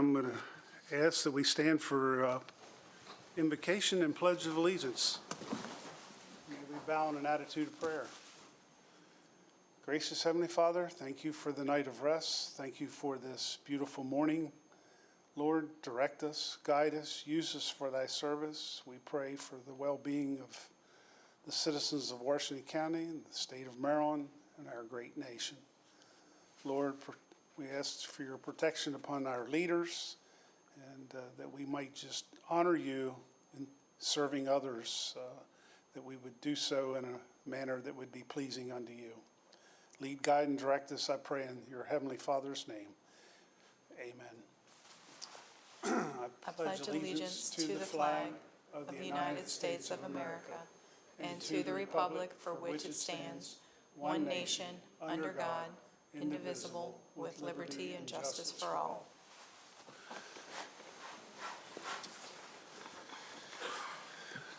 I'm going to ask that we stand for invocation and pledge of allegiance. May we bow in an attitude of prayer. Gracious Heavenly Father, thank you for the night of rest. Thank you for this beautiful morning. Lord, direct us, guide us, use us for thy service. We pray for the well-being of the citizens of Washington County and the state of Maryland and our great nation. Lord, we ask for your protection upon our leaders and that we might just honor you in serving others, that we would do so in a manner that would be pleasing unto you. Lead, guide, and direct us, I pray in your Heavenly Father's name. Amen. I pledge allegiance to the flag of the United States of America and to the republic for which it stands, one nation, under God, indivisible, with liberty and justice for all.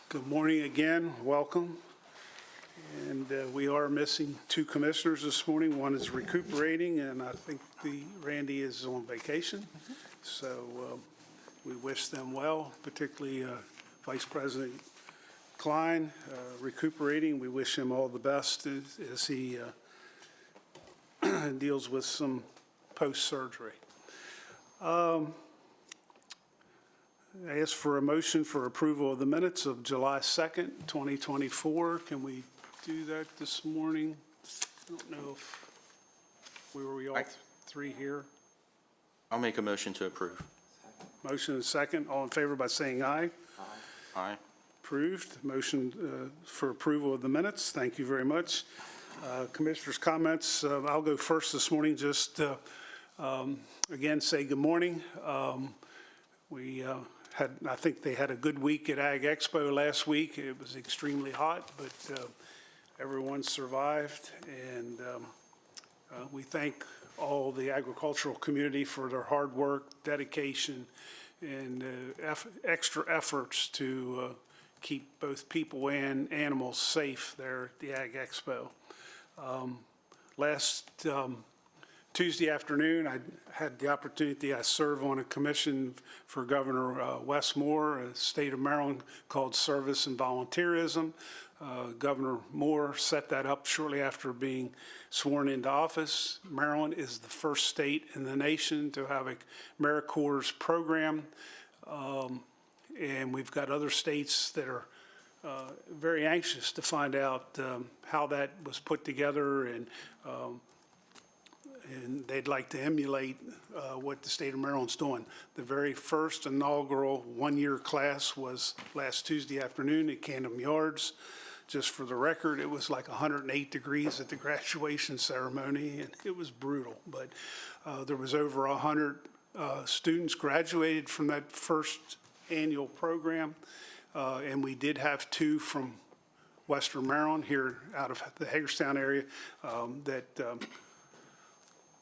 Good morning again. Welcome. And we are missing two commissioners this morning. One is recuperating, and I think Randy is on vacation. So we wish them well, particularly Vice President Klein, recuperating. We wish him all the best as he deals with some post-surgery. I ask for a motion for approval of the minutes of July 2nd, 2024. Can we do that this morning? I don't know if we were all three here. I'll make a motion to approve. Motion and second. All in favor by saying aye. Aye. Approved. Motion for approval of the minutes. Thank you very much. Commissioners' comments. I'll go first this morning. Just again, say good morning. I think they had a good week at Ag Expo last week. It was extremely hot, but everyone survived. And we thank all the agricultural community for their hard work, dedication, and extra efforts to keep both people and animals safe there at the Ag Expo. Last Tuesday afternoon, I had the opportunity, I serve on a commission for Governor Wes Moore, a state of Maryland, called Service and Volunteerism. Governor Moore set that up shortly after being sworn into office. Maryland is the first state in the nation to have a AmeriCorps program. And we've got other states that are very anxious to find out how that was put together, and they'd like to emulate what the state of Maryland's doing. The very first inaugural one-year class was last Tuesday afternoon at Camden Yards. Just for the record, it was like 108 degrees at the graduation ceremony, and it was brutal. But there was over 100 students graduated from that first annual program, and we did have two from Western Maryland here out of the Hagerstown area that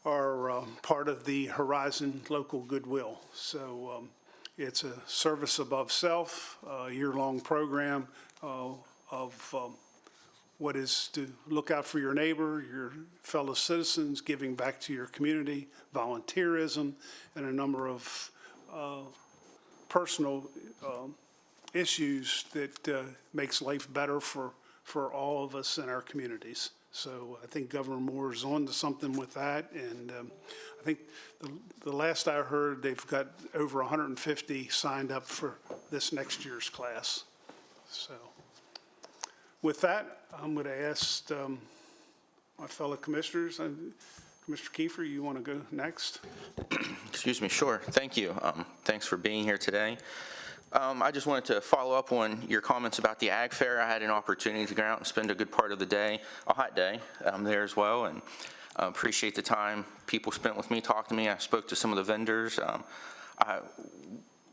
are part of the Horizon Local Goodwill. So it's a service above self, a year-long program of what is to look out for your neighbor, your fellow citizens, giving back to your community, volunteerism, and a number of personal issues that makes life better for all of us in our communities. So I think Governor Moore is on to something with that, and I think the last I heard, they've got over 150 signed up for this next year's class. So with that, I'm going to ask my fellow commissioners. Commissioner Kiefer, you want to go next? Excuse me, sure. Thank you. Thanks for being here today. I just wanted to follow up on your comments about the Ag Fair. I had an opportunity to go out and spend a good part of the day, a hot day, there as well, and appreciate the time people spent with me, talked to me. I spoke to some of the vendors. I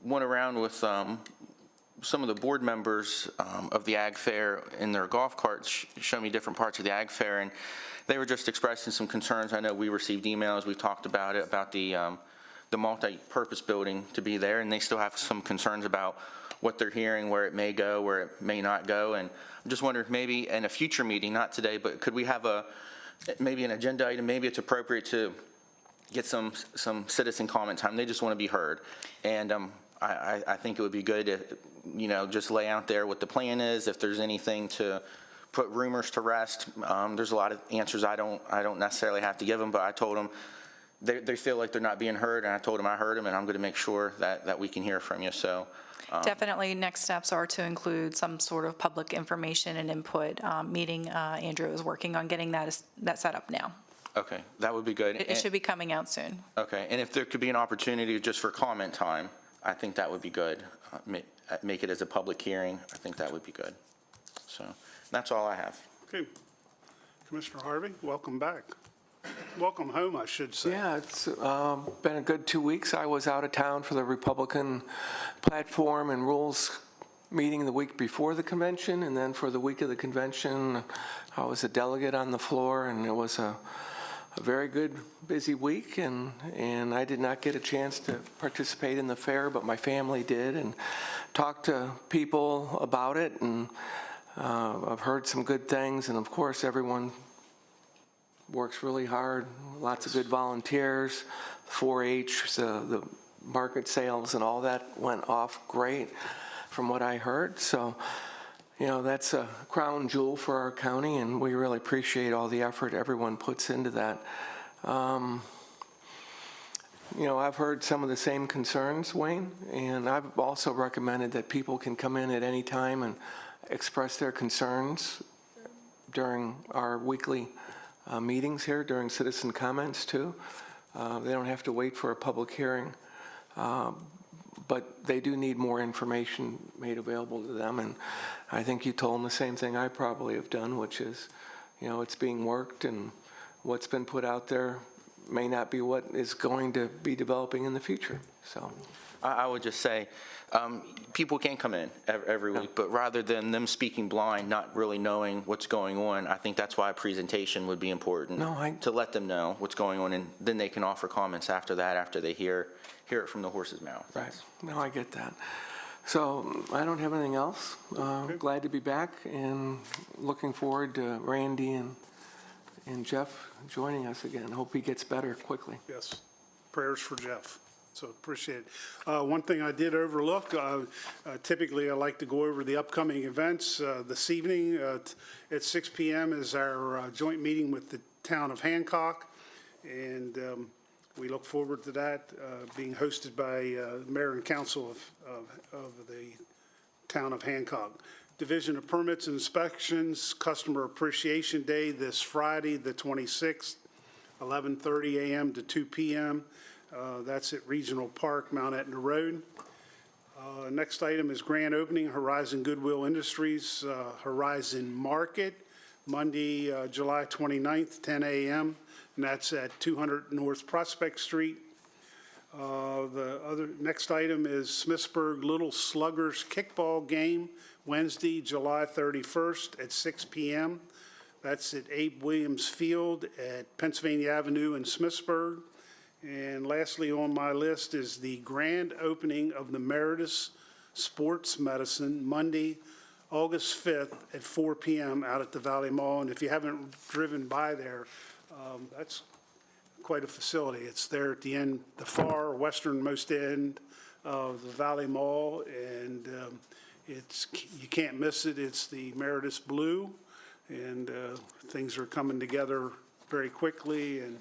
went around with some of the board members of the Ag Fair in their golf carts, show me different parts of the Ag Fair, and they were just expressing some concerns. I know we received emails, we talked about it, about the multi-purpose building to be there, and they still have some concerns about what they're hearing, where it may go, where it may not go. And I'm just wondering if maybe in a future meeting, not today, but could we have maybe an agenda item, maybe it's appropriate to get some citizen comment time. They just want to be heard. And I think it would be good to, just lay out there what the plan is. If there's anything to put rumors to rest, there's a lot of answers I don't necessarily have to give them, but I told them they feel like they're not being heard, and I told them I heard them, and I'm going to make sure that we can hear from you. So. Definitely, next steps are to include some sort of public information and input meeting. Andrew is working on getting that set up now. Okay, that would be good. It should be coming out soon. Okay, and if there could be an opportunity just for comment time, I think that would be good. Make it as a public hearing. I think that would be good. So that's all I have. Okay. Commissioner Harvey, welcome back. Welcome home, I should say. Yeah, it's been a good 2 weeks. I was out of town for the Republican platform and rules meeting the week before the convention, and then for the week of the convention, I was a delegate on the floor, and it was a very good, busy week, and I did not get a chance to participate in the fair, but my family did, and talked to people about it, and I've heard some good things, and of course, everyone works really hard, lots of good volunteers, 4-H, the market sales and all that went off great from what I heard. So, that's a crown jewel for our county, and we really appreciate all the effort everyone puts into that. I've heard some of the same concerns, Wayne, and I've also recommended that people can come in at any time and express their concerns during our weekly meetings here, during citizen comments too. They don't have to wait for a public hearing, but they do need more information made available to them. And I think you told them the same thing I probably have done, which is, it's being worked, and what's been put out there may not be what is going to be developing in the future. So I would just say, people can come in every week, but rather than them speaking blind, not really knowing what's going on, I think that's why a presentation would be important. To let them know what's going on, and then they can offer comments after that, after they hear it from the horse's mouth. Right. No, I get that. So I don't have anything else. Glad to be back, and looking forward to Randy and Jeff joining us again. Hope he gets better quickly. Yes. Prayers for Jeff. So appreciate it. One thing I did overlook, typically I like to go over the upcoming events. This evening at 6 p.m. is our joint meeting with the town of Hancock, and we look forward to that being hosted by Mayor and Council of the town of Hancock. Division of Permits and Inspections, Customer Appreciation Day this Friday, the 26th, 11:30 a.m. to 2 p.m. That's at Regional Park, Mount Etna Road. Next item is grand opening, Horizon Goodwill Industries, Horizon Market, Monday, July 29th, 10 a.m., and that's at 200 North Prospect Street. The other next item is Smithsburg Little Sluggers Kickball Game, Wednesday, July 31st at 6 p.m. That's at Abe Williams Field at Pennsylvania Avenue in Smithsburg. And lastly on my list is the grand opening of the Meritus Sports Medicine, Monday, August 5th at 4 p.m. out at the Valley Mall. And if you haven't driven by there, that's quite a facility. It's there at the end, the far westernmost end of the Valley Mall, and you can't miss it. It's the Meritus Blue, and things are coming together very quickly, and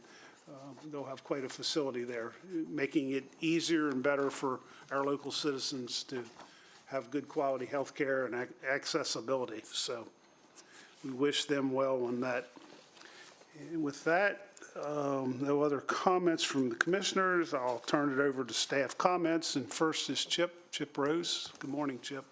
they'll have quite a facility there, making it easier and better for our local citizens to have good quality health care and accessibility. So we wish them well on that. And with that, no other comments from the commissioners. I'll turn it over to staff comments. And first is Chip Rose. Good morning, Chip.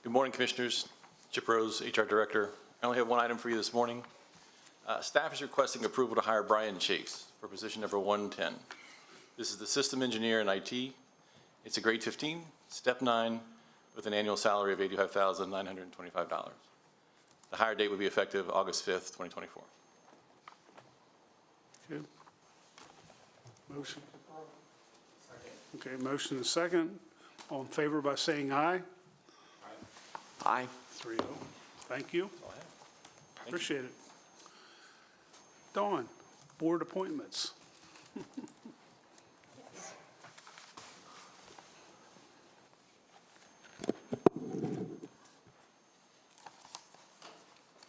Good morning, Commissioners. Chip Rose, HR Director. I only have one item for you this morning. Staff is requesting approval to hire Brian Chase for position number 110. This is the system engineer in IT. It's a grade 15, step 9, with an annual salary of $85,925. The hire date would be effective August 5th, 2024. Okay. Motion. Okay, motion and second. All in favor by saying aye. Aye. 3-0. Thank you. Appreciate it. Dawn, board appointments.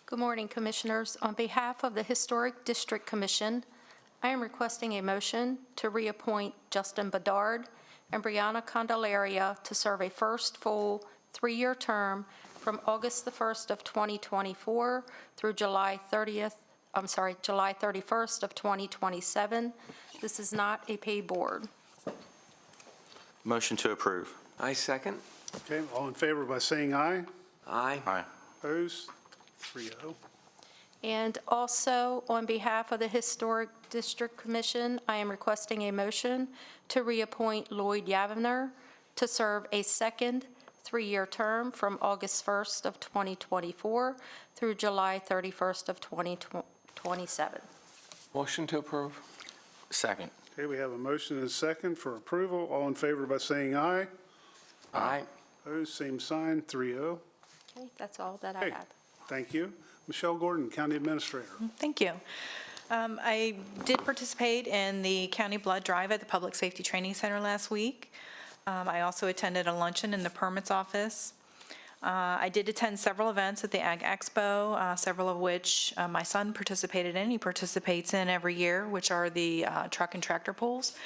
Good morning, Commissioners. On behalf of the Historic District Commission, I am requesting a motion to reappoint Justin Bedard and Brianna Candelaria to serve a first full 3-year term from August the 1st of 2024 through July 31st of 2027. This is not a paid board. Motion to approve. I second. Okay, all in favor by saying aye. Aye. Aye. Opposed? 3-0. And also, on behalf of the Historic District Commission, I am requesting a motion to reappoint Lloyd Yavener to serve a second 3-year term from August 1st of 2024 through July 31st of 2027. Motion to approve. Second. Okay, we have a motion and a second for approval. All in favor by saying aye. Aye. Opposed, same sign, 3-0. Okay, that's all that I Okay, have. thank you. Michelle Gordon, County Administrator. Thank you. I did participate in the county blood drive at the Public Safety Training Center last week. I also attended a luncheon in the permits office. I did attend several events at the Ag Expo, several of which my son participated in. He participates in every year, which are the truck and tractor pulls.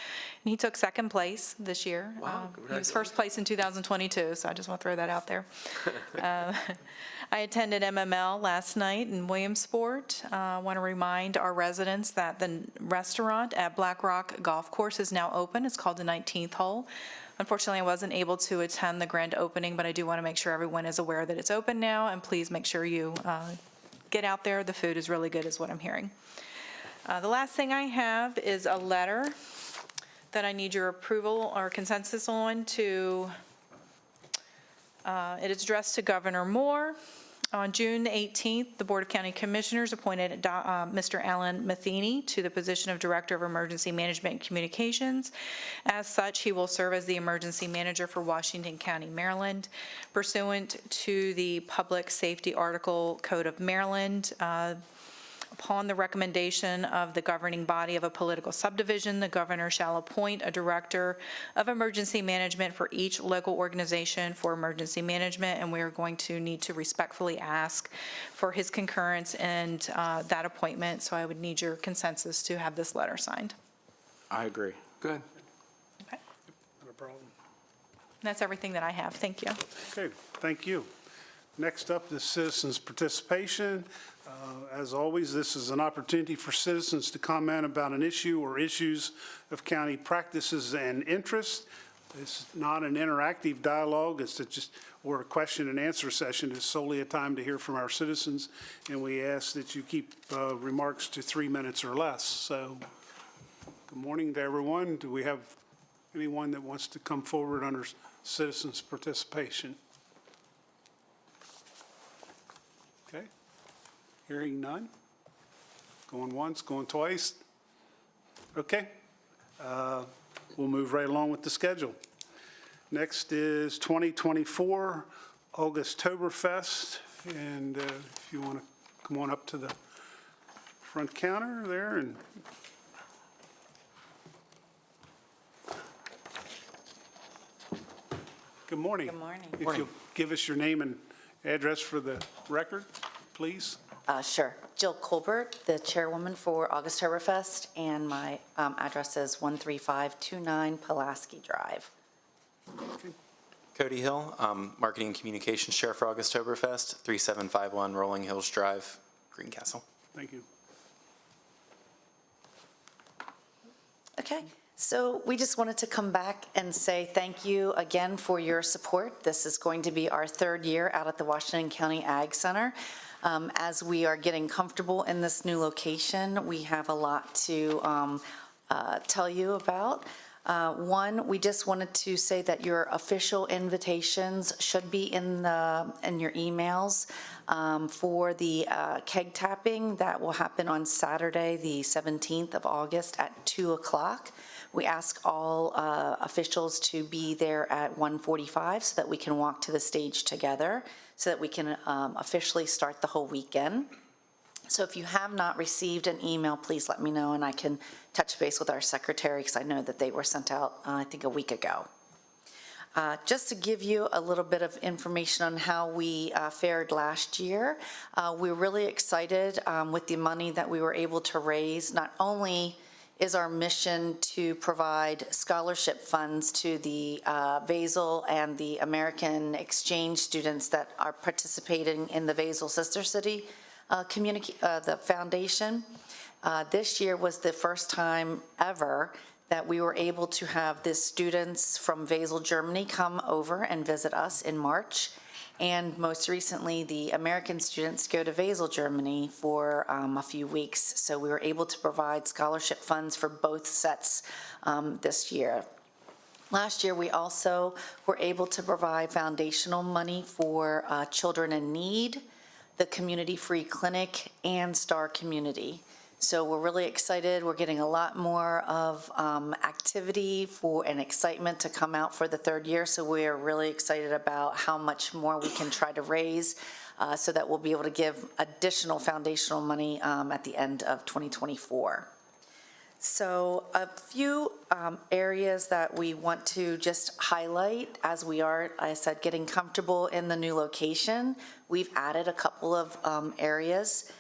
And he took second place this year. Wow, He was first place in 2022, so I just want to throw that out there. I attended MML last night in Williamsport. I want to remind our residents that the restaurant at Black Rock Golf Course is now open. It's called the 19th Hole. Unfortunately, I wasn't able to attend the grand opening, but I do want to make sure everyone is aware that it's open now, and please make sure you get out there. The food is really good, is what I'm hearing. The last thing I have is a letter that I need your approval or consensus on to, it is addressed to Governor Moore. On June 18th, the Board of County Commissioners appointed Mr. Alan Matheny to the position of Director of Emergency Management and Communications. As such, he will serve as the Emergency Manager for Washington County, Maryland. Pursuant to the Public Safety Article Code of Maryland, upon the recommendation of the governing body of a political subdivision, the governor shall appoint a director of emergency management for each local organization for emergency management, and we are going to need to respectfully ask for his concurrence in that appointment. So I would need your consensus to have this letter signed. I agree. Good. Okay. Not a problem. That's everything that I have. Thank you. Okay, thank you. Next up is citizens' participation. As always, this is an opportunity for citizens to comment about an issue or issues of county practices and interests. It's not an interactive dialogue, it's just, or a question and answer session. It's solely a time to hear from our citizens, and we ask that you keep remarks to 3 minutes or less. So, good morning to everyone. Do we have anyone that wants to come forward under citizens' participation? Okay. Hearing none. Going once, going twice. Okay. We'll move right along with the schedule. Next is 2024 Augusttoberfest. And if you want to come on up to the front counter there and good morning. Good morning. If you'll give us your name and address for the record, please. Sure. Jill Colbert, the chairwoman for Augusttoberfest, and my address is 13529 Pulaski Drive. Cody Hill, Marketing and Communications Chair for Augusttoberfest, 3751 Rolling Hills Drive, Greencastle. Thank you. Okay, so we just wanted to come back and say thank you again for your support. This is going to be our 3rd year out at the Washington County Ag Center. As we are getting comfortable in this new location, we have a lot to tell you about. One, we just wanted to say that your official invitations should be in your emails for the keg tapping that will happen on Saturday, the 17th of August at 2 o'clock. We ask all officials to be there at 1:45 so that we can walk to the stage together, so that we can officially start the whole weekend. So if you have not received an email, please let me know, and I can touch base with our secretary, because I know that they were sent out, I think, a week ago. Just to give you a little bit of information on how we fared last year, we're really excited with the money that we were able to raise. Not only is our mission to provide scholarship funds to the Vasel and the American exchange students that are participating in the Vasel Sister City the foundation. This year was the first time ever that we were able to have the students from Vasel, Germany come over and visit us in March. And most recently, the American students go to Vasel, Germany for a few weeks. So we were able to provide scholarship funds for both sets this year. Last year, we also were able to provide foundational money for Children in Need, the Community Free Clinic, and Star Community. So we're really excited. We're getting a lot more of activity and excitement to come out for the third year. So we are really excited about how much more we can try to raise so that we'll be able to give additional foundational money at the end of 2024. So a few areas that we want to just highlight as we are, I said, getting comfortable in the new location. We've added a couple of areas.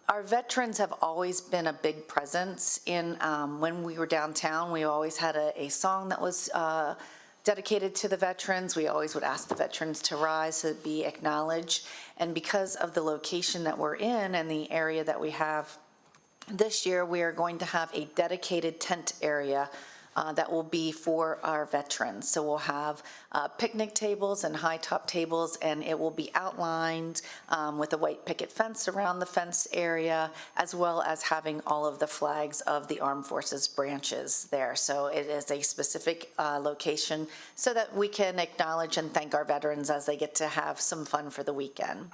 Our veterans have always been a big presence in, when we were downtown, we always had a song that was dedicated to the veterans. We always would ask the veterans to rise to be acknowledged. And because of the location that we're in and the area that we have, this year we are going to have a dedicated tent area that will be for our veterans. So we'll have picnic tables and high top tables, and it will be outlined with a white picket fence around the fence area, as well as having all of the flags of the Armed Forces branches there. So it is a specific location so that we can acknowledge and thank our veterans as they get to have some fun for the weekend.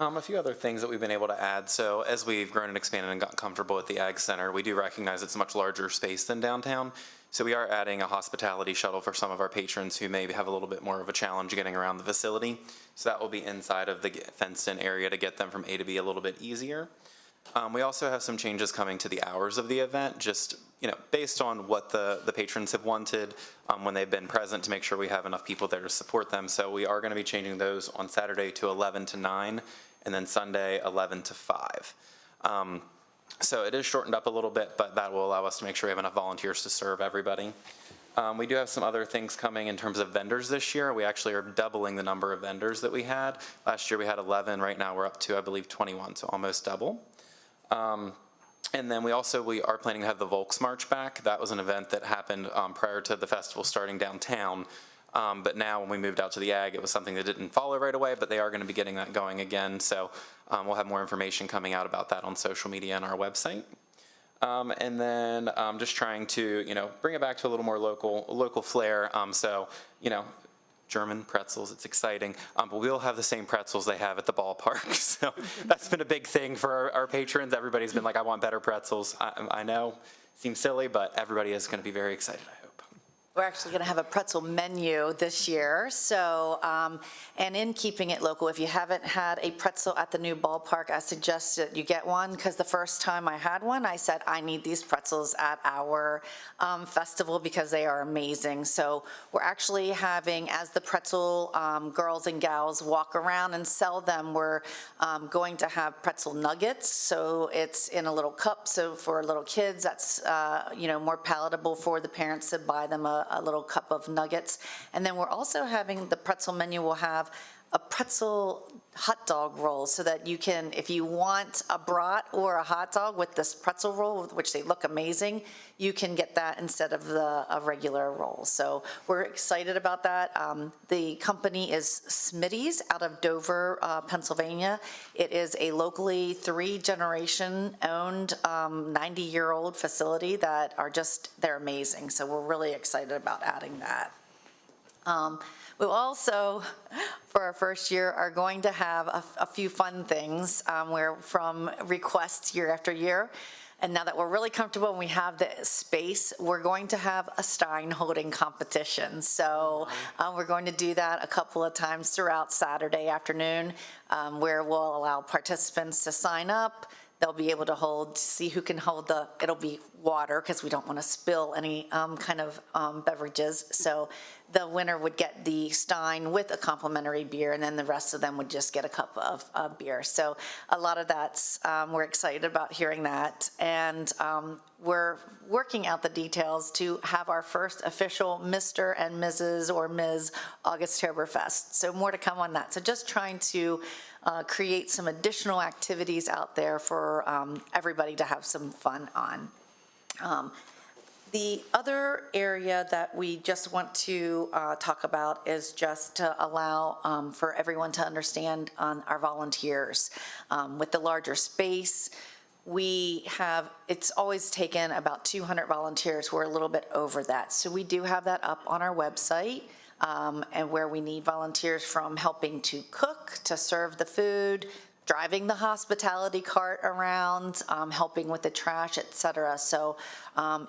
A few other things that we've been able to add. So as we've grown and expanded and gotten comfortable at the Ag Center, we do recognize it's a much larger space than downtown. So we are adding a hospitality shuttle for some of our patrons who maybe have a little bit more of a challenge getting around the facility. So that will be inside of the fenced-in area to get them from A to B a little bit easier. We also have some changes coming to the hours of the event, just based on what the patrons have wanted when they've been present, to make sure we have enough people there to support them. So we are going to be changing those on Saturday to 11 to 9, and then Sunday 11 to 5. So it is shortened up a little bit, but that will allow us to make sure we have enough volunteers to serve everybody. We do have some other things coming in terms of vendors this year. We actually are doubling the number of vendors that we had. Last year we had 11. Right now we're up to, I believe, 21, so almost double. And then we are planning to have the Volksmarch back. That was an event that happened prior to the festival starting downtown. But now when we moved out to the Ag, it was something that didn't follow right away, but they are going to be getting that going again. So we'll have more information coming out about that on social media and our website. And then just trying to, bring it back to a little more local flair. So, German pretzels, it's exciting. But we'll have the same pretzels they have at the ballpark. So that's been a big thing for our patrons. Everybody's been like, I want better pretzels. I know, seems silly, but everybody is going to be very excited, I hope. We're actually going to have a pretzel menu this year. So, and in keeping it local, if you haven't had a pretzel at the new ballpark, I suggest that you get one, because the first time I had one, I said, I need these pretzels at our festival because they are amazing. So we're actually having, as the pretzel girls and gals walk around and sell them, we're going to have pretzel nuggets. So it's in a little cup. So for little kids, that's, more palatable for the parents to buy them a little cup of nuggets. And then we're also having the pretzel menu will have a pretzel hot dog roll, so that you can, if you want a brat or a hot dog with this pretzel roll, which they look amazing, you can get that instead of a regular roll. So we're excited about that. The company is Smitty's out of Dover, Pennsylvania. It is a locally 3-generation owned 90-year-old facility that they're amazing. So we're really excited about adding that. We'll also, for our first year, are going to have a few fun things where from requests year after year. And now that we're really comfortable and we have the space, we're going to have a Stein holding competition. So we're going to do that a couple of times throughout Saturday afternoon, where we'll allow participants to sign up. They'll be able to see who can hold it'll be water because we don't want to spill any kind of beverages. So the winner would get the Stein with a complimentary beer, and then the rest of them would just get a cup of beer. So a lot of that's, we're excited about hearing that. And we're working out the details to have our first official Mr. and Mrs. or Ms. August-toberfest. So more to come on that. So just trying to create some additional activities out there for everybody to have some fun on. The other area that we just want to talk about is just to allow for everyone to understand on our volunteers. With the larger space, it's always taken about 200 volunteers. We're a little bit over that. So we do have that up on our website. And where we need volunteers from helping to cook, to serve the food, driving the hospitality cart around, helping with the trash, et cetera. So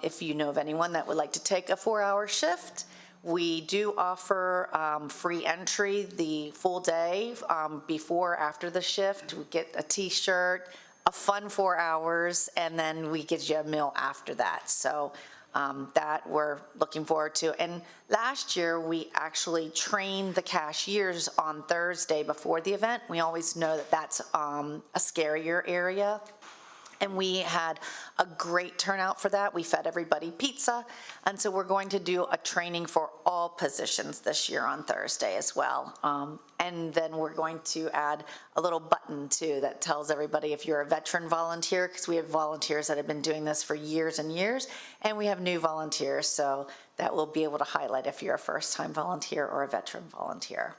if you know of anyone that would like to take a 4-hour shift, we do offer free entry the full day before or after the shift. We get a T-shirt, a fun 4 hours, and then we get you a meal after that. So that we're looking forward to. And last year, we actually trained the cashiers on Thursday before the event. We always know that that's a scarier area. And we had a great turnout for that. We fed everybody pizza. And so we're going to do a training for all positions this year on Thursday as well. And then we're going to add a little button too that tells everybody if you're a veteran volunteer, because we have volunteers that have been doing this for years and years, and we have new volunteers, so that will be able to highlight if you're a first-time volunteer or a veteran volunteer.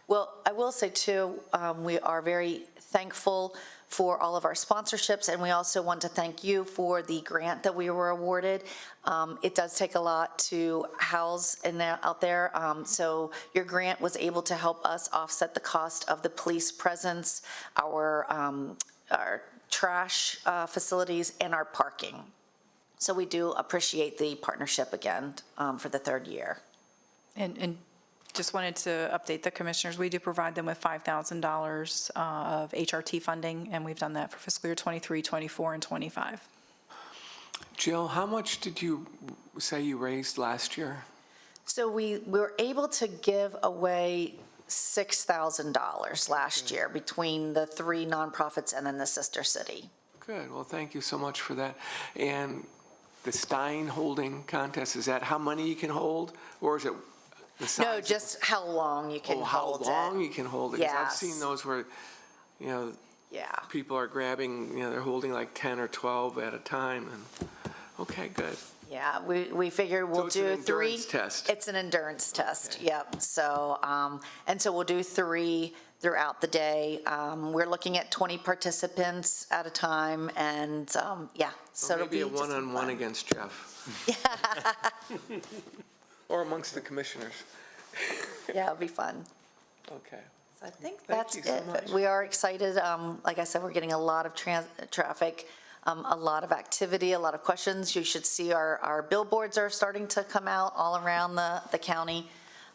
Well, I will say too, we are very thankful for all of our sponsorships, and we also want to thank you for the grant that we were awarded. It does take a lot to house out there, so your grant was able to help us offset the cost of the police presence, our trash facilities, and our parking. So we do appreciate the partnership again for the third year. And just wanted to update the commissioners. We do provide them with $5,000 of HRT funding, and we've done that for fiscal year 23, 24, and 25. Jill, how much did you say you raised last year? So we were able to give away $6,000 last year between the 3 nonprofits and then the sister city. Good, well, thank you so much for that. And the Stein holding contest, is that how many you can hold, or is it the size? No, just how long you can hold it. How long you can hold it? 'Cause I've Yes. seen those where, Yeah. people are grabbing, they're holding like 10 or 12 at a time, and, okay, good. Yeah, we figure we'll it's an do 3. endurance test. It's an endurance test, Okay. yep. So, and so we'll do 3 throughout the day. We're looking at 20 participants at a time, and, yeah. So it'll be Maybe a just some one-on-one fun. against Jeff. Or amongst the commissioners. Yeah, it'll be fun. Okay. So I think Thank that's you so it. much. We are excited. Like I said, we're getting a lot of traffic, a lot of activity, a lot of questions. You should see our billboards are starting to come out all around the county.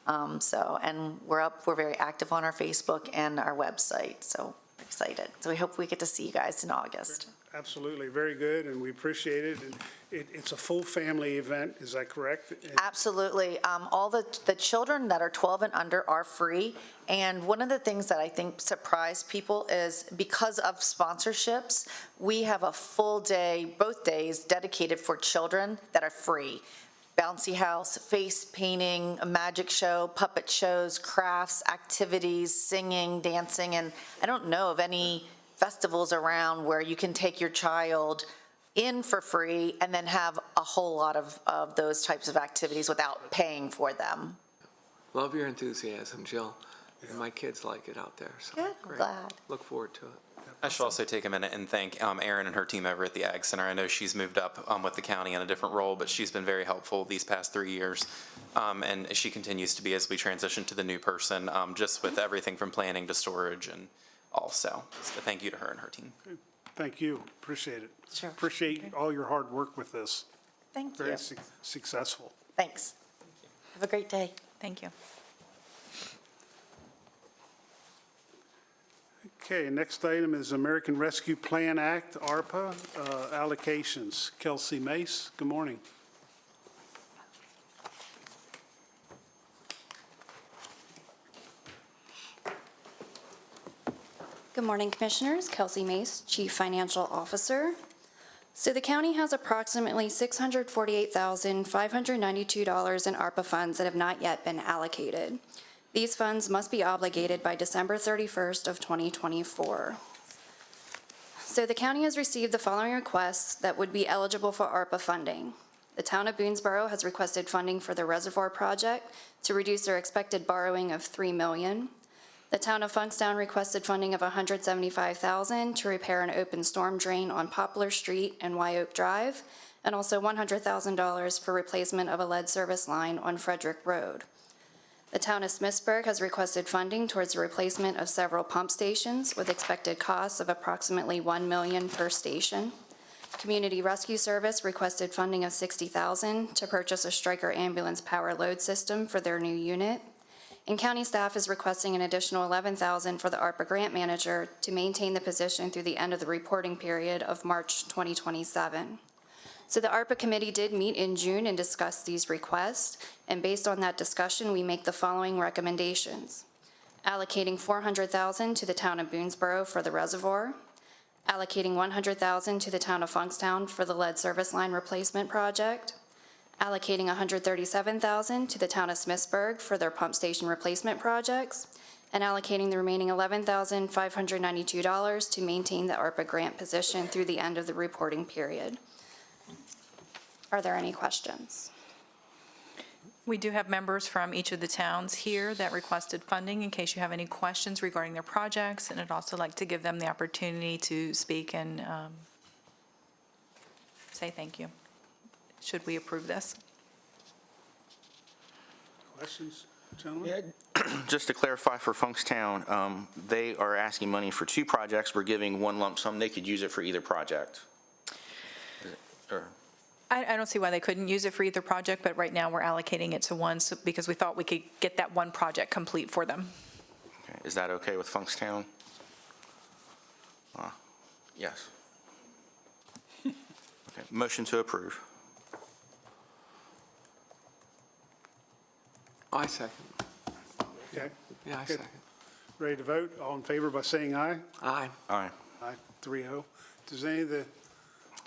And we're very active on our Facebook and our website, so we're excited. So we hope we get to see you guys in August. Absolutely, very good, and we appreciate it. And it's a full family event, is that correct? Absolutely. All the children that are 12 and under are free. And one of the things that I think surprised people is because of sponsorships, we have a full day, both days, dedicated for children that are free. Bouncy house, face painting, a magic show, puppet shows, crafts, activities, singing, dancing, and I don't know of any festivals around where you can take your child in for free and then have a whole lot of those types of activities without paying for them. Love your enthusiasm, Jill. And my kids like it out there, so. Good, I'm great. glad. Look forward to it. I should also take a minute and thank Erin and her team over at the Ag Center. I know she's moved up with the county in a different role, but she's been very helpful these past 3 years. And she continues to be as we transition to the new person, just with everything from planning to storage and also. So thank you to her and her team. Thank you. Appreciate it. Sure. Appreciate all your hard work with this. Thank you. Very successful. Thanks. Have a great day. Thank you. Okay, next item is American Rescue Plan Act, ARPA, allocations. Kelsey Mace, good morning. Good morning, Commissioners. Kelsey Mace, Chief Financial Officer. So the county has approximately $648,592 in ARPA funds that have not yet been allocated. These funds must be obligated by December 31st of 2024. So the county has received the following requests that would be eligible for ARPA funding. The town of Boonesboro has requested funding for the reservoir project to reduce their expected borrowing of $3 million. The town of Funkstown requested funding of $175,000 to repair an open storm drain on Poplar Street and Wyoke Drive, and also $100,000 for replacement of a lead service line on Frederick Road. The town of Smithsburg has requested funding towards the replacement of several pump stations with expected costs of approximately $1 million per station. Community Rescue Service requested funding of $60,000 to purchase a Stryker ambulance power load system for their new unit. And county staff is requesting an additional $11,000 for the ARPA grant manager to maintain the position through the end of the reporting period of March 2027. So the ARPA committee did meet in June and discuss these requests, and based on that discussion, we make the following recommendations. Allocating $400,000 to the town of Boonesboro for the reservoir, allocating $100,000 to the town of Funkstown for the lead service line replacement project, allocating $137,000 to the town of Smithsburg for their pump station replacement projects, and allocating the remaining $11,592 to maintain the ARPA grant position through the end of the reporting period. Are there any questions? We do have members from each of the towns here that requested funding in case you have any questions regarding their projects, and I'd also like to give them the opportunity to speak and say thank you. Should we approve this? Questions, gentlemen? Just to clarify for Funkstown, they are asking money for two projects. We're giving one lump sum. They could use it for either project. I don't see why they couldn't use it for either project, but right now we're allocating it to one because we thought we could get that one project complete for them. Okay. Is that okay with Funkstown? Yes. Okay. Motion to approve. I second. Okay, Yeah, I Good. second. ready to vote? All in favor by saying aye? Aye. Aye. Aye, 3-0. Does any of the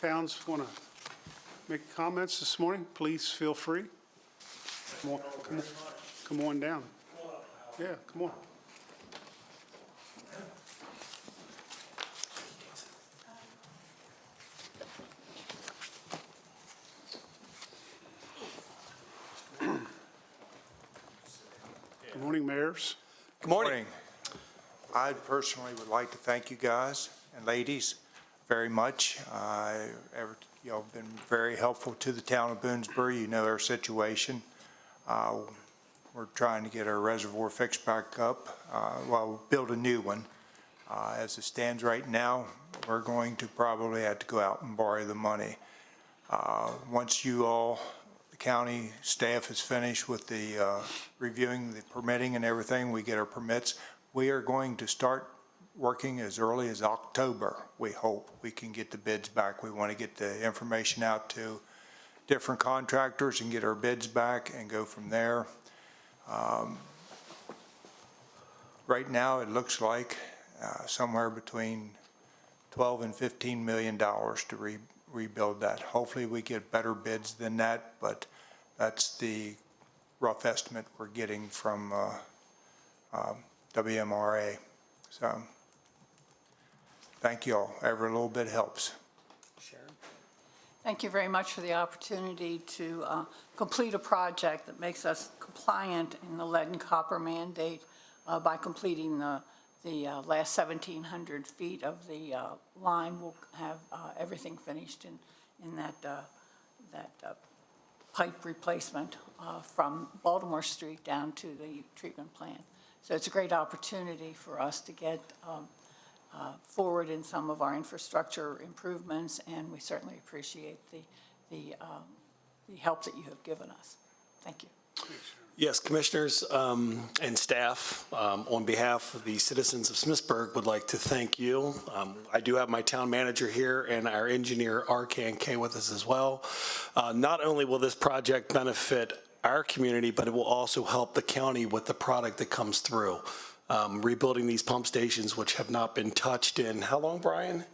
towns want to make comments this morning? Please feel free. Come on down. Yeah, come on. Good morning, mayors. Good morning. I personally would like to thank you guys and ladies very much. Y'all have been very helpful to the town of Boonesboro. You know our situation. We're trying to get our reservoir fixed back up, build a new one. As it stands right now, we're going to probably have to go out and borrow the money. Once you all, the county staff is finished with the reviewing the permitting and everything, we get our permits, we are going to start working as early as October. We hope we can get the bids back. We want to get the information out to different contractors and get our bids back and go from there. Right now, it looks like somewhere between $12 and $15 million to rebuild that. Hopefully, we get better bids than that, but that's the rough estimate we're getting from WMRA. So, thank you all. Every little bit helps. Thank you very much for the opportunity to complete a project that makes us compliant in the lead and copper mandate by completing the last 1,700 feet of the line. We'll have everything finished in that pipe replacement from Baltimore Street down to the treatment plant. So it's a great opportunity for us to get forward in some of our infrastructure improvements, and we certainly appreciate the help that you have given us. Thank you. Yes, Commissioners and staff, on behalf of the citizens of Smithsburg, would like to thank you. I do have my town manager here and our engineer, Arkan K, with us as well. Not only will this project benefit our community, but it will also help the county with the product that comes through. Rebuilding these pump stations, which have not been touched in, how long, Brian?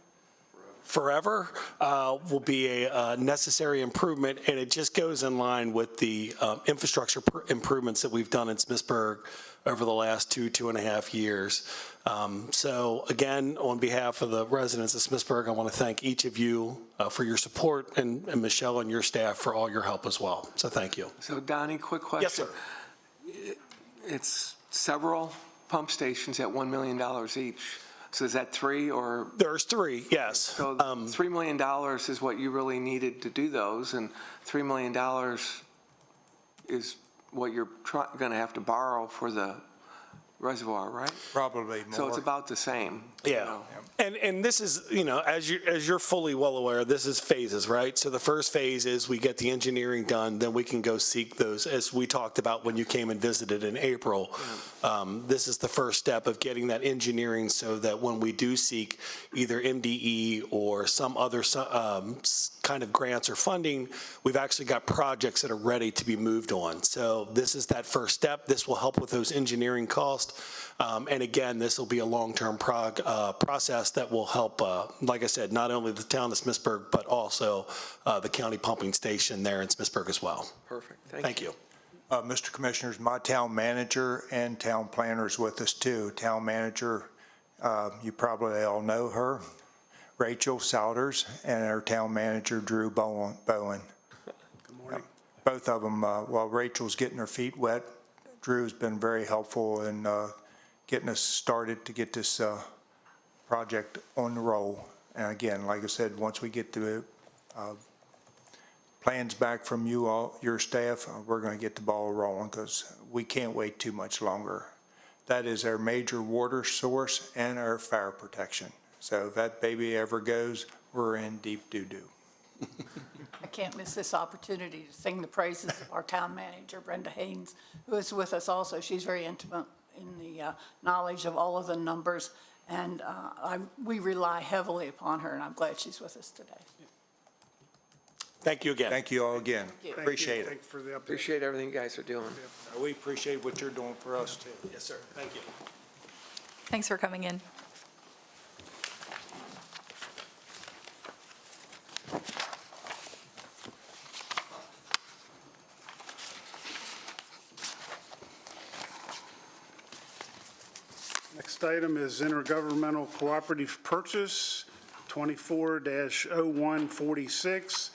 Forever, will be a necessary improvement, and it just goes in line with the infrastructure improvements that we've done in Smithsburg over the last 2.5 years. So again, on behalf of the residents of Smithsburg, I want to thank each of you for your support, and Michelle and your staff for all your help as well. So thank you. So Donnie, quick question. Yes, sir. It's several pump stations at $1 million each. So is that 3 or? There's 3, yes. So $3 million is what you really needed to do those, and $3 million is what you're going to have to borrow for the reservoir, right? Probably more. So it's about the same. Yeah. And this is, as you're fully well aware, this is phases, right? So the first phase is we get the engineering done, then we can go seek those, as we talked about when you came and visited in April. This is the first step of getting that engineering so that when we do seek either MDE or some other kind of grants or funding, we've actually got projects that are ready to be moved on. So this is that first step. This will help with those engineering costs. And again, this will be a long-term process that will help, like I said, not only the town of Smithsburg, but also the county pumping station there in Smithsburg as well. Perfect. Thank you. Mr. Commissioners, my town manager and town planner is with us too. Town manager, you probably all know her, Rachel Souders, and our town manager, Drew Bowen. Good morning. Both of them, while Rachel's getting her feet wet, Drew's been very helpful in getting us started to get this project on the roll. And again, like I said, once we get the plans back from you all, your staff, we're going to get the ball rolling because we can't wait too much longer. That is our major water source and our fire protection. So if that baby ever goes, we're in deep doo-doo. I can't miss this opportunity to sing the praises of our town manager, Brenda Haynes, who is with us also. She's very intimate in the knowledge of all of the numbers, and we rely heavily upon her, and I'm glad she's with us today. Thank you again. Thank you all again. Thank you. Appreciate it. Thank you for the update. Appreciate everything you guys are doing. We appreciate what you're doing for us too. Yes, sir. Thank you. Thanks for coming in. Next item is intergovernmental cooperative purchase, 24-0146,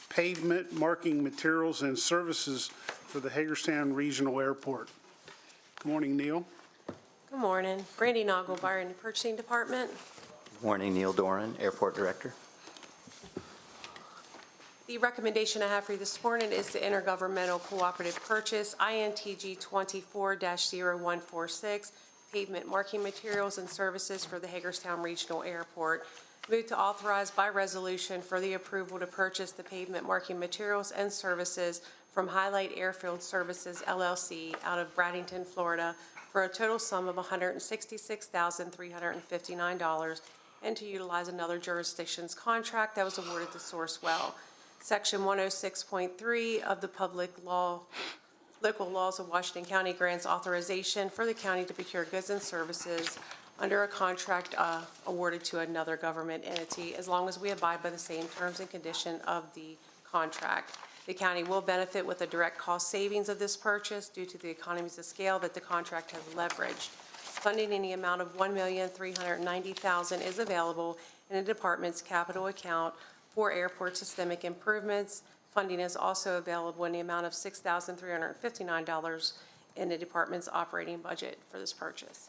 pavement marking materials and services for the Hagerstown Regional Airport. Good morning, Neil. Good morning. Brandy Nagelbauer in the Purchasing Department. Good morning, Neil Doran, Airport Director. The recommendation I have for you this morning is the intergovernmental cooperative purchase, INTG 24-0146, pavement marking materials and services for the Hagerstown Regional Airport. Move to authorize by resolution for the approval to purchase the pavement marking materials and services from Highlight Airfield Services LLC out of Bradenton, Florida, for a total sum of $166,359, and to utilize another jurisdiction's contract that was awarded to Sourcewell. Section 106.3 of the Local Laws of Washington County grants authorization for the county to procure goods and services under a contract awarded to another government entity, as long as we abide by the same terms and condition of the contract. The county will benefit with the direct cost savings of this purchase due to the economies of scale that the contract has leveraged. Funding in the amount of $1,390,000 is available in the department's capital account for airport systemic improvements. Funding is also available in the amount of $6,359 in the department's operating budget for this purchase.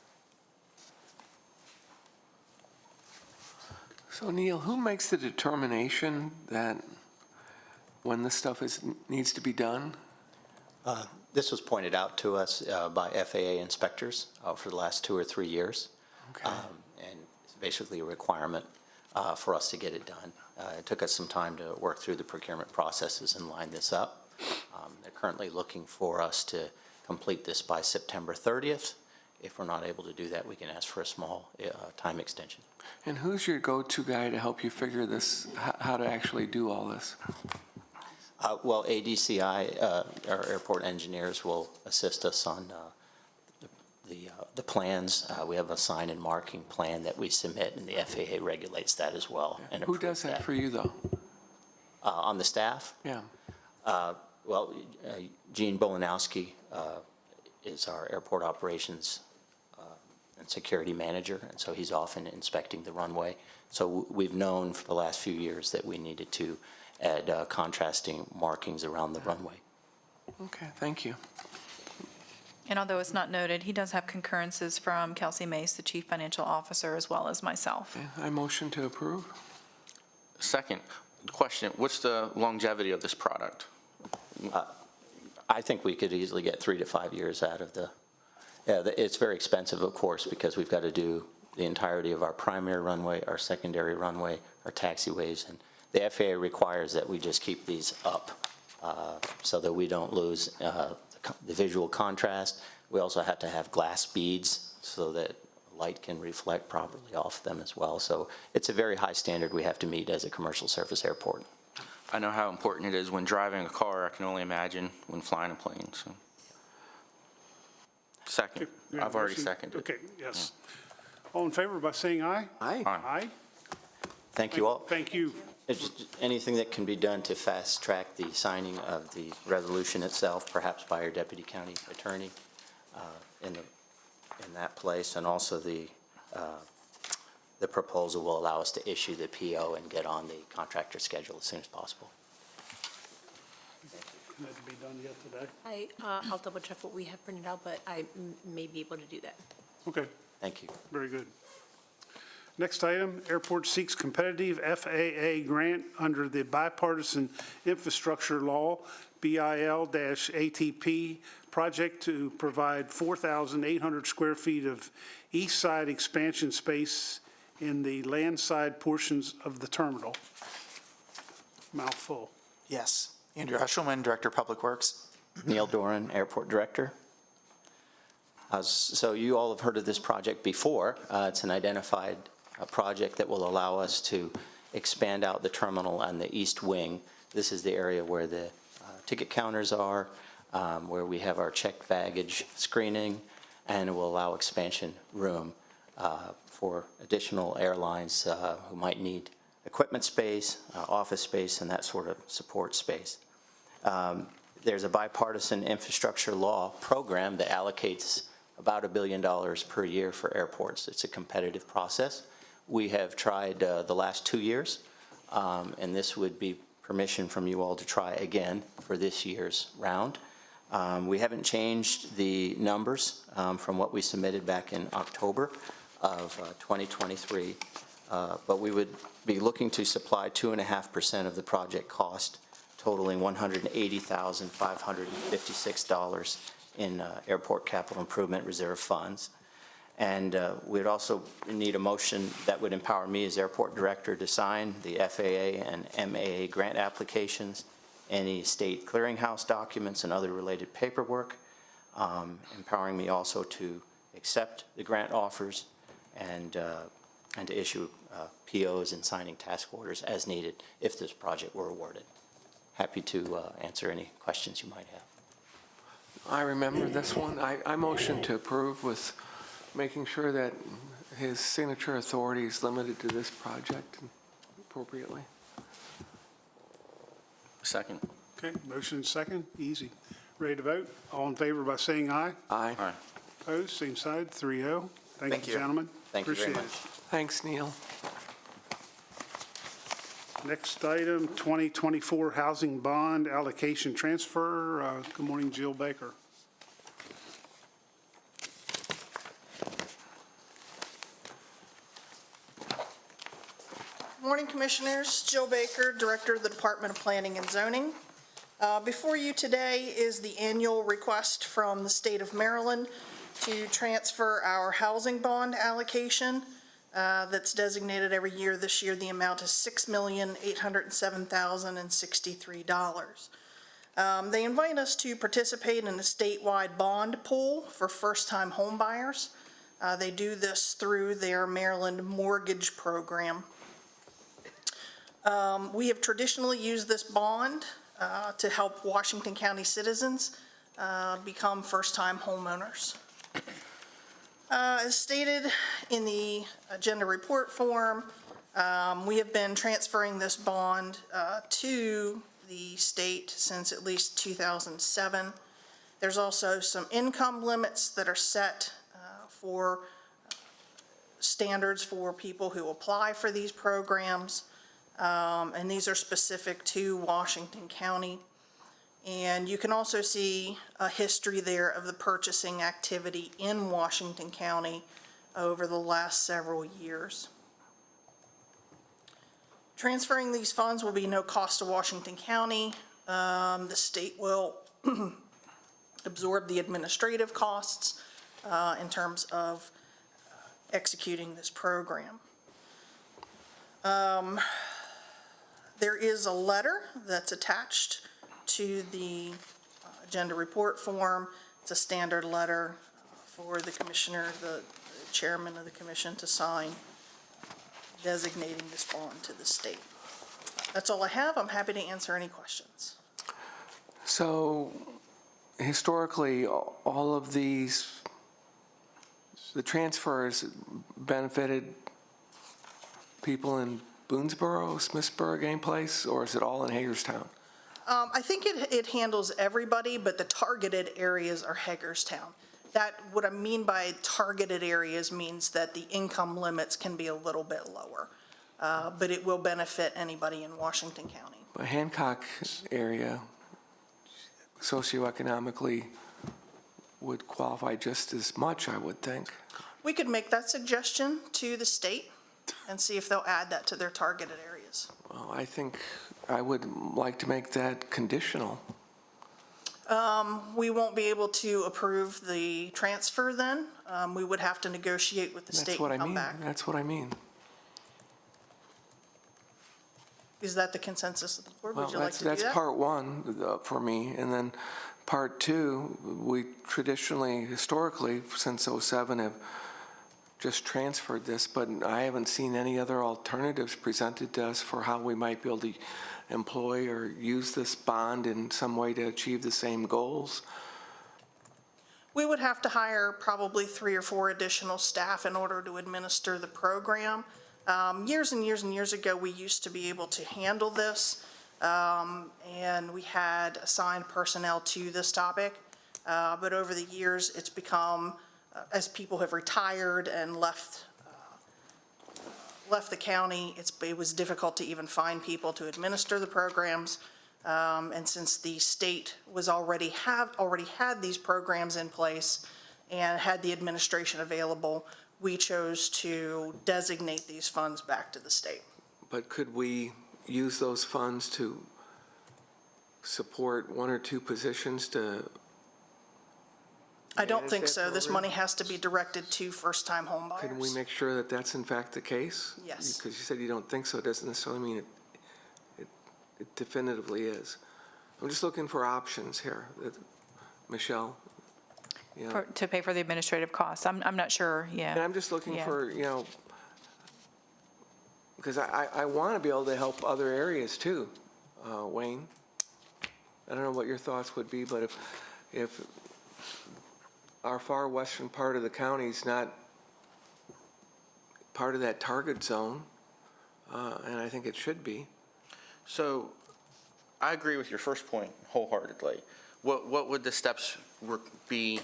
So Neil, who makes the determination that when this stuff needs to be done? This was pointed out to us by FAA inspectors for the last 2 or 3 years. Okay. And it's basically a requirement for us to get it done. It took us some time to work through the procurement processes and line this up. They're currently looking for us to complete this by September 30th. If we're not able to do that, we can ask for a small time extension. And who's your go-to guy to help you figure this, how to actually do all this? Well, ADCI, our airport engineers, will assist us on the plans. We have a sign and marking plan that we submit, and the FAA regulates that as well. And Who does that for you, though? On the staff? Yeah. Well, Gene Bolanowski is our airport operations and security manager, and so he's often inspecting the runway. So we've known for the last few years that we needed to add contrasting markings around the runway. Okay, thank you. And although it's not noted, he does have concurrences from Kelsey Mace, the Chief Financial Officer, as well as myself. I motion to approve. Second question, what's the longevity of this product? I think we could easily get 3 to 5 years out of it's very expensive, of course, because we've got to do the entirety of our primary runway, our secondary runway, our taxiways, and the FAA requires that we just keep these up so that we don't lose the visual contrast. We also have to have glass beads so that light can reflect properly off them as well. So it's a very high standard we have to meet as a commercial service airport. I know how important it is when driving a car. I can only imagine when flying a plane, so. Second. We have I've already motion. seconded. Okay, yes. All in favor by saying aye? Aye. Aye. Thank you all. Thank you. Anything that can be done to fast track the signing of the resolution itself, perhaps by our deputy county attorney in that place, and also the proposal will allow us to issue the PO and get on the contractor schedule as soon as possible. Can that be done yet today? I'll double check what we have printed out, but I may be able to do that. Okay, Thank you. very good. Next item, airport seeks competitive FAA grant under the Bipartisan Infrastructure Law, BIL-ATP project to provide 4,800 square feet of east side expansion space in the landside portions of the terminal. Mouthful. Yes. Andrew Eshelman, Director of Public Works. Neil Doran, Airport Director. So you all have heard of this project before. It's an identified project that will allow us to expand out the terminal on the east wing. This is the area where the ticket counters are, where we have our checked baggage screening, and it will allow expansion room for additional airlines who might need equipment space, office space, and that sort of support space. There's a bipartisan infrastructure law program that allocates about $1 billion per year for airports. It's a competitive process. We have tried the last 2 years, and this would be permission from you all to try again for this year's round. We haven't changed the numbers from what we submitted back in October of 2023, but we would be looking to supply 2.5% of the project cost, totaling $180,556 in airport capital improvement reserve funds. And we'd also need a motion that would empower me as airport director to sign the FAA and MAA grant applications, any state clearinghouse documents and other related paperwork, empowering me also to accept the grant offers and to issue POs and signing task orders as needed if this project were awarded. Happy to answer any questions you might have. I remember this one. I motion to approve with making sure that his signature authority is limited to this project appropriately. Second. Okay, motion second, easy. Ready to vote? All in favor by saying aye? Aye. Aye. Opposed, same side, 3-0. Thank you, gentlemen. Thank you very Appreciate much. it. Thanks, Neil. Next item, 2024 Housing Bond Allocation Transfer. Good morning, Jill Baker. Morning, Commissioners. Jill Baker, Director of the Department of Planning and Zoning. Before you today is the annual request from the state of Maryland to transfer our housing bond allocation. that's designated every year. This year, the amount is $6,807,063. They invite us to participate in a statewide bond pool for first-time home buyers. They do this through their Maryland mortgage program. We have traditionally used this bond to help Washington County citizens become first-time homeowners. As stated in the agenda report form, we have been transferring this bond to the state since at least 2007. There's also some income limits that are set for standards for people who apply for these programs, and these are specific to Washington County. And you can also see a history there of the purchasing activity in Washington County over the last several years. Transferring these funds will be no cost to Washington County. The state will absorb the administrative costs in terms of executing this program. There is a letter that's attached to the agenda report form. It's a standard letter for the commissioner, the chairman of the commission to sign, designating this bond to the state. That's all I have. I'm happy to answer any questions. So historically, all of these, the transfers benefited people in Boonesboro, Smithsburg, any place, or is it all in Hagerstown? I think it handles everybody, but the targeted areas are Hagerstown. What I mean by targeted areas means that the income limits can be a little bit lower, but it will benefit anybody in Washington County. But Hancock area socioeconomically would qualify just as much, I would think. We could make that suggestion to the state and see if they'll add that to their targeted areas. Well, I think I would like to make that conditional. We won't be able to approve the transfer then. We would have to negotiate with the state and come back. That's what I mean. Is that the consensus of the board? Would you Well, like to do that? that's part one for me. And then part two, we traditionally, historically, since '07, have just transferred this, but I haven't seen any other alternatives presented to us for how we might be able to employ or use this bond in some way to achieve the same goals. We would have to hire probably 3 or 4 additional staff in order to administer the program. Years and years and years ago, we used to be able to handle this, and we had assigned personnel to this topic. But over the years, it's become, as people have retired and left the county, it was difficult to even find people to administer the programs. And since the state was already had these programs in place and had the administration available, we chose to designate these funds back to the state. But could we use those funds to support 1 or 2 positions to? I don't manage think that so. This program? money has to be directed to first-time home buyers. Can we make sure that that's in fact the case? Yes. Because you said you don't think so, it doesn't necessarily mean it definitively is. I'm just looking for options here. Michelle? You know, To pay for the administrative costs. I'm not sure, and yeah. I'm just looking Yeah. for, because I want to be able to help other areas too, Wayne. I don't know what your thoughts would be, but if our far western part of the county is not part of that target zone, and I think it should be. So I agree with your first point wholeheartedly. What would the steps be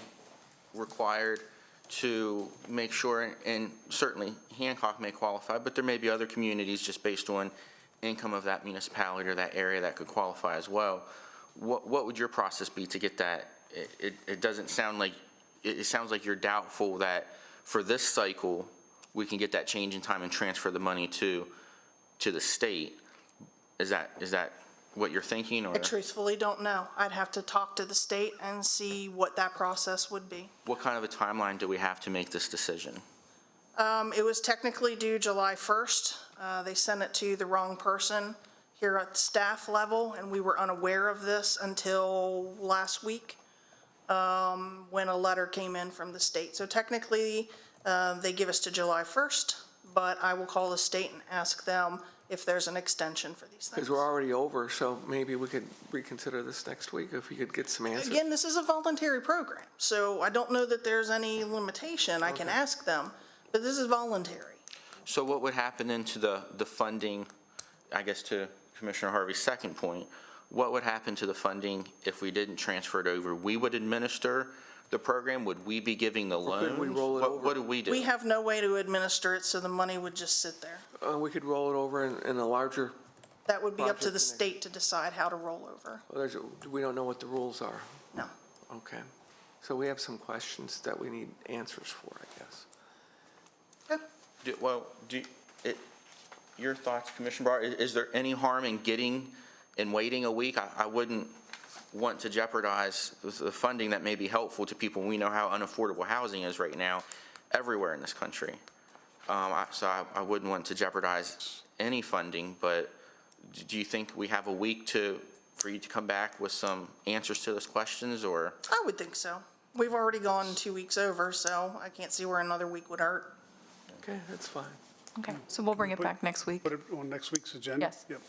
required to make sure, and certainly Hancock may qualify, but there may be other communities just based on income of that municipality or that area that could qualify as well. What would your process be to get that? It doesn't sound like, it sounds like you're doubtful that for this cycle, we can get that change in time and transfer the money to the state. Is that what you're thinking, or? I truthfully don't know. I'd have to talk to the state and see what that process would be. What kind of a timeline do we have to make this decision? It was technically due July 1st. They sent it to the wrong person here at staff level, and we were unaware of this until last week, when a letter came in from the state. So technically, they give us to July 1st, but I will call the state and ask them if there's an extension for these things. Because we're already over, so maybe we could reconsider this next week if we could get some answers. Again, this is a voluntary program, so I don't know that there's any limitation. I can Okay. ask them, but this is voluntary. So what would happen then to the funding, I guess to Commissioner Harvey's second point, what would happen to the funding if we didn't transfer it over? We would administer the program? Would we be giving the loans? could we roll it over? What do we do? We have no way to administer it, so the money would just sit there. We could roll it over in a larger, That would be up to Project the next- state to decide how to roll over. we don't know what the rules are. No. Okay. So we have some questions that we need answers for, I guess. Your thoughts, Commissioner Barr, is there any harm in waiting a week? I wouldn't want to jeopardize the funding that may be helpful to people. We know how unaffordable housing is right now everywhere in this country. So I wouldn't want to jeopardize any funding, but do you think we have a week for you to come back with some answers to those questions, or? I would think so. We've already gone 2 weeks over, so I can't see where another week would hurt. Okay, that's fine. Okay, so we'll bring it back next week. Put it on next week's agenda? Yes. Yep.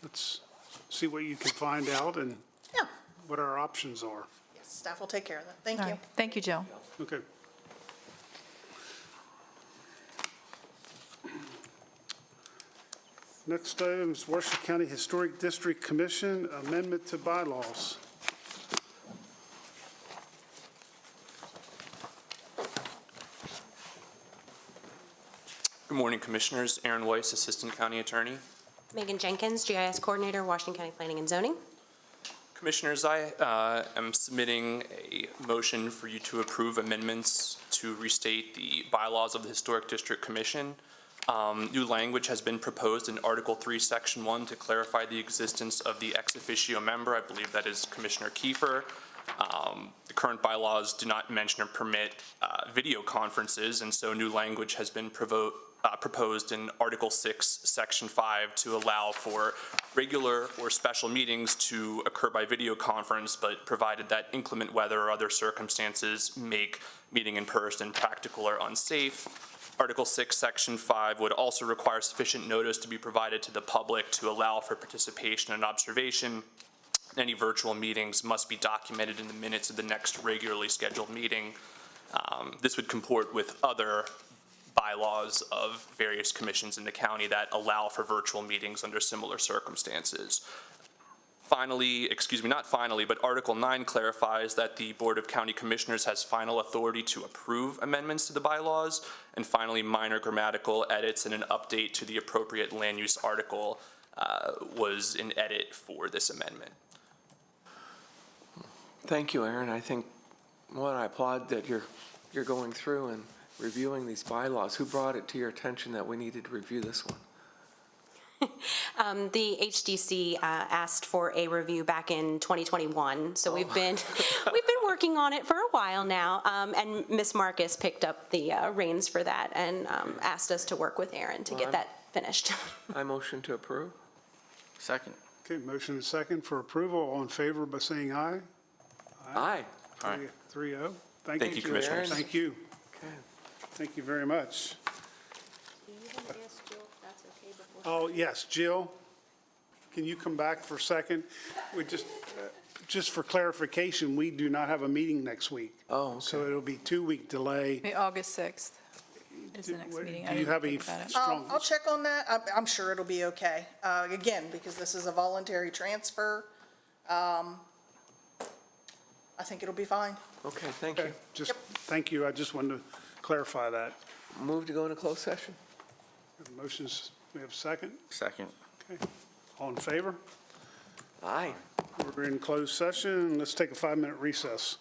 Let's see what you can find out and Yeah. what our options are. Yes, staff will take care of that. Thank All you. right. Thank you, Jill. Okay. Next item is Washington County Historic District Commission Amendment to Bylaws. Good morning, Commissioners. Aaron Weiss, Assistant County Attorney. Megan Jenkins, GIS Coordinator, Washington County Planning and Zoning. Commissioners, I am submitting a motion for you to approve amendments to restate the bylaws of the Historic District Commission. New language has been proposed in Article 3, Section 1 to clarify the existence of the ex officio member. I believe that is Commissioner Kiefer. The current bylaws do not mention or permit video conferences, and so new language has been proposed in Article 6, Section 5 to allow for regular or special meetings to occur by video conference, but provided that inclement weather or other circumstances make meeting in person practical or unsafe. Article 6, Section 5 would also require sufficient notice to be provided to the public to allow for participation and observation. Any virtual meetings must be documented in the minutes of the next regularly scheduled meeting. This would comport with other bylaws of various commissions in the county that allow for virtual meetings under similar circumstances. Finally, not finally, but Article 9 clarifies that the Board of County Commissioners has final authority to approve amendments to the bylaws. And finally, minor grammatical edits and an update to the appropriate land use article was an edit for this amendment. Thank you, Aaron. I think, I applaud that you're going through and reviewing these bylaws. Who brought it to your attention that we needed to review this one? The HDC asked for a review back in 2021, so we've been working on it for a while now, and Ms. Marcus picked up the reins for that and asked us to work with Aaron to get that finished. I motion to approve. Second. Okay, motion and second for approval. All in favor by saying aye? Aye. 3-0. Thank you, Jill. Commissioners. Thank you. Okay. Thank you very much. Do you want to ask Jill if that's okay before? Oh, yes, Jill, can you come back for a second? We just for clarification, we do not have a meeting next week. Oh, okay. So it'll be 2-week delay. August 6th is the next meeting. I Do you didn't have any think about it. strong? I'll check on that. I'm sure it'll be okay. Again, because this is a voluntary transfer, I think it'll be fine. Okay, thank you. Okay, just, thank you. I just wanted to clarify that. Move to go into closed session. Motions, we have a second? Second. Okay. All in favor? Aye. We're in closed session. Let's take a 5-minute recess.